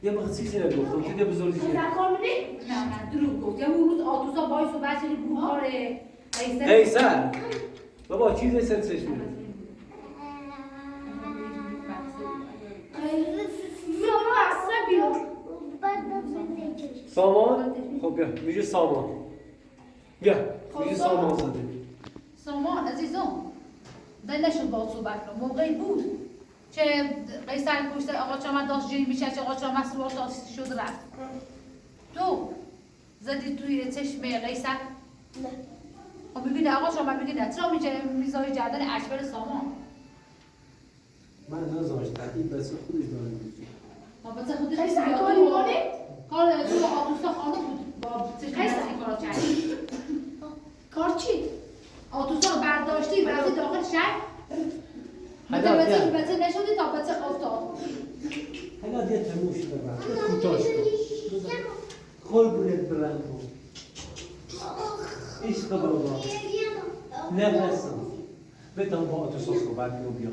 یه بخاطر چیزی نگفتم تو بزرگی چیه نه دروغ گفت یا اون روز آتوسا وایس و بچه بوهار قیصر بابا چیزی سر چشما سامان خب بیا میشه سامان بیا میشه سامان زده سامان عزیزم دل نشد با صحبت کنم موقعی بود که قیصر پشت آقا چامت داشت جایی میشه چه آقا چامت سوار تاسیسی شد رفت تو زدی توی چشم قیصر؟ نه خب ببینه آقا چامت بگی نه چرا میذاری گردن اشبر سامان؟ من نذاشتم این بس خودش داره میگه خب بس خودش قیصر کاری مونه؟ کار تو آتوسا خانه بود با چشم این کارو کردی کار چی؟ آتوسا رو برداشتی رفتی داخل شهر متوجه نشدی تا بچه افتاد حالا دیگه تموم شده بعد کوتاش کن قربونت برم عشق بابا نفسم بتم با آتوسا صحبت کنم بیا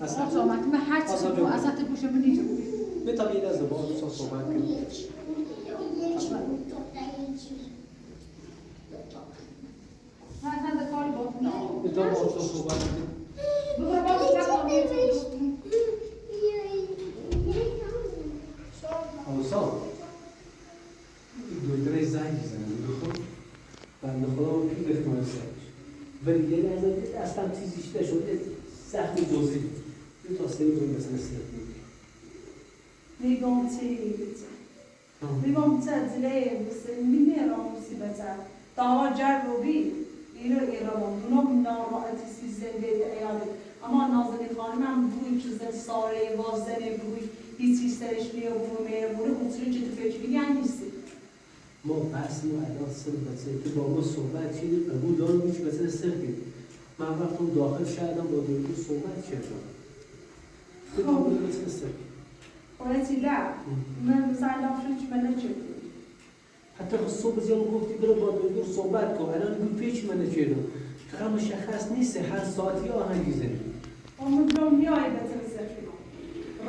آقا چامت من هر چیزی تو اصلا گوشه من نیجا بتم یه لحظه با آتوسا صحبت کنم من اصلا کاری با اون بتم با آتوسا صحبت کنم ببرو با آتوسا این دکتر زنگ زنه خب بنده خدا رو توی اختمال سرش ولی یه لحظه اصلا چیزیش نشد زخم جزئی یه تا سری رو مثلا سرد میگم تدلیه مسلمی را مصیبته دعوا جربی ایران اونم ناراحتی زنده ایاله اما نازنین خانم بوی چیزن ساره وازنه بوی هیچی سرش میاره اونطوری که تو فکر میگن نیستی ما بحث ما الان سر بچه که با ما صحبت چیزی قبول دارم هیچ مثلا سرد من وقتی داخل شدم با دکتر صحبت کردم به قبول مثلا سرد خواهیتی لا من مثلا لافرش من نچردم حتی صبح زیان گفتی برو با دکتر صحبت کن الان گفت پیچ من نچردم تو هم مشخص نیست هر ساعتی آهنگی زنی اون برام میای بزن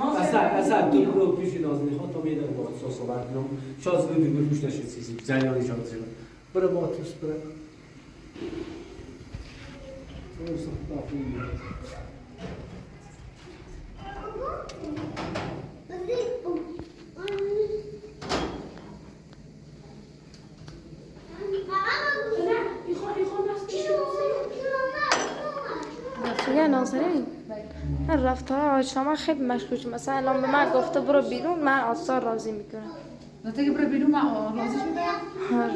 اصلا دو برو پیش نازنین خان تا میدن با تو صحبت کنم شاید دو دیگه روش نشد چیزی جریانی شد زیرا برو با توش برو دیگه ناظرین من رفتار آجنامه خیلی مشکوک مثلا الان به من گفته برو بیرون من آسا راضی میکنم ناته که برو بیرون من راضیش میکنم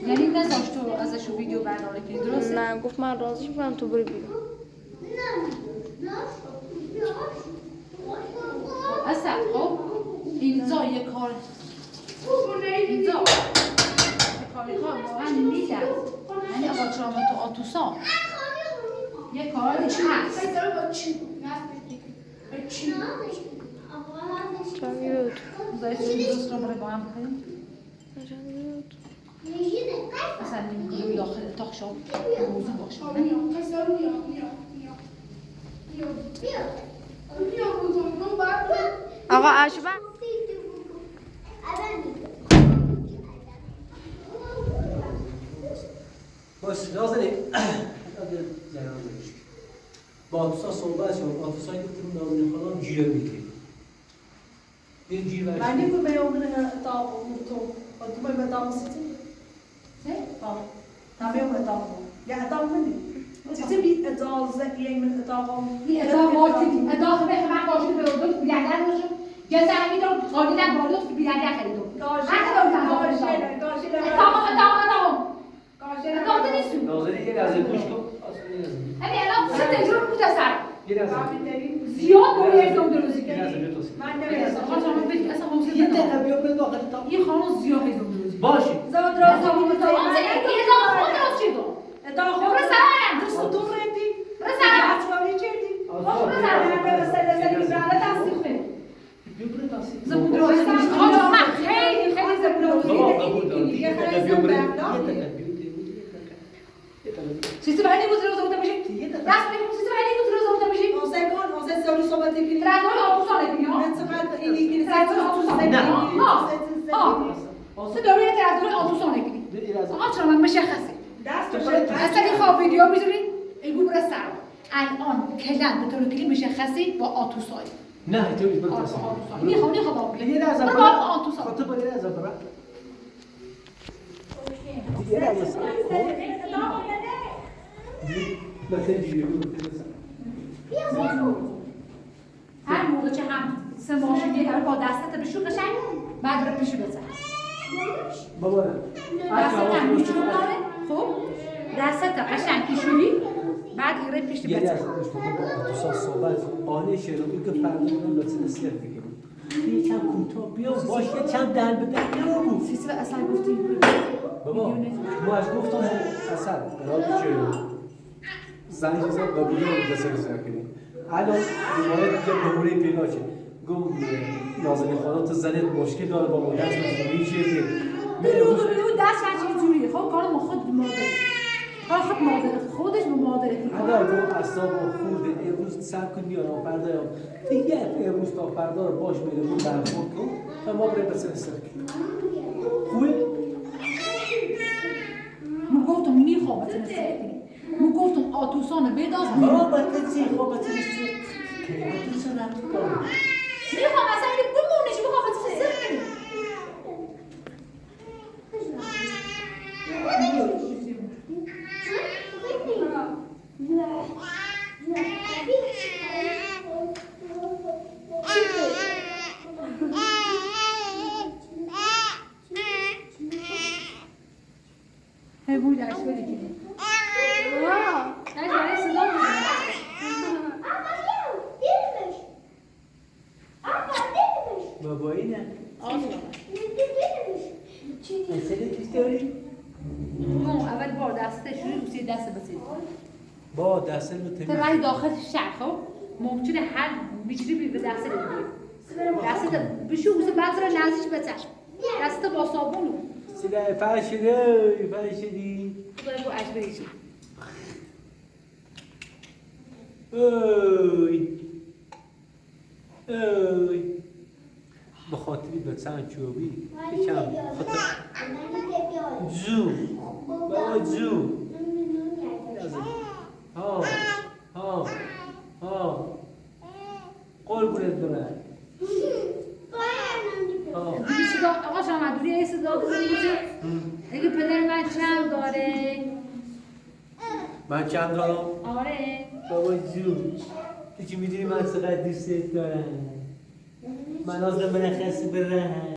یعنی نذاشت تو ازش ویدیو برداره کنی درسته؟ نه گفت من راضی میکنم تو برو بیرون اصلا خب اینجا یه کار اینجا یه کاری کار واقعا میدن یعنی آقا چرا تو آتوسا یه کاری هست چاوی بود دارید چی دوست رو برای با هم بکنیم؟ مثلا نمیگویم داخل اتاق شما موضوع باشه آقا اشبه باش نازنین با آتوسا صحبت شد آتوسایی که تو نازنین خانم جیره میگیری این جیره من نگو به اون اتاق تو تو به اتاق سیتی چه؟ تمام اتاق یا اتاق منی چیزی بی اجازه یه من اتاقم این اتاقاتی اتاق به من قاشق به اردو بیلنده داشتم یه زمین رو قالیدم بالا تو بیلنده خریدم اتاق نیستم ناظری یه لحظه گوش کن همین الان سه تجربه بود سر یه لحظه زیاد دوری ازم دروزی یه لحظه بیا توصیف. من یه دقیقه بیا به داخل اتاق. یه خانم زیاد ازم دروزی باشه زود راست بود اتاق خود راست شد اتاق برو سرم دوست تو ردی برو سرم چواری چردی برو سرم بیا برو توصیف. زبون دروزی خانم من خیلی زبون دروزی بابا قبول دارم. یه دقیقه بیا برو. یه دقیقه بیا. چیزی برای نمی‌گذره روزا بوده باشی دست بدیم چیزی برای نمی‌گذره روزا بوده باشی حسین سالی صحبت کنی ترانه‌های آتوسانه کنی ها چقدر اینی ترانه‌های آتوسانه کنی سه دوره ترانه‌های آتوسانه کنی آقا چرا من مشخصه اصلا این خواب ویدیو می‌ذاری این برو سر الان کلن به طور کلی مشخصی با آتوسای نه تو برو توصیف. میخوام یه لحظه برو برو. آتوسا خاطر با یه لحظه برو. یه لحظه لطفاً دیگه برو. هر موقع که هم سه ماشینی هر با دستت بشو قشنگ بعد رو پیشو بزن بابا دستت هم میشون داره خب دستت قشنگ پیشونی بعد ایره پیش یه بزن لحظه گوش کن با تو صحبت قانع شعر بود که فردا من لطفاً سیاه دیگه یه کم کوتاه بیا باش یه کم دل به دل بگو سیسی و اصلا گفتی بابا ما از گفتم اصلا برای چه زنی چیزا قبولی رو بسر کنیم الان دیواره دیگه بهونه پیدا شد گم نازنین خانم تو زنت مشکل داره با مادرش مجبوری شده بیرون دست هر چیز جوریه خب کار ما خود مادر کار خود مادر خودش به مادر اگر تو اصلا خورده امروز سر کن بیارم فردا یا دیگه امروز تا فردا رو باش میره بود برخورد کن تا ما برای بسر کنیم خوبه؟ من گفتم میخوام بتونه سرکنی من گفتم آتوسان بداز بابا بتونی خواب بتونی که آتوسان رفت کنم میخوام اصلا اینو بمونش میخوام بتونه سرکنی هی درس بده کنی درس صدا بابایی نه مسئله چیز داری؟ اول بار دستش روی روسی دست بسید با دست رو تو تمیز رای داخل شهر خب ممکنه هر میچری به دست رو دست بشو روز بعد رو نزدیک بچش دست با صابون سیده فرشده فرشدی برای بو اجبریشی اوی اوی بخاطری به چند چوبی یکم خاطر جو بابا جو ها ها ها قربونت برم صدا آقا شامدوری ای صدا بزنی اگه پدر من چند داره من چند دارم؟ آره بابا جو تو که میدونی من چقدر دوست دارم من از من خسته برم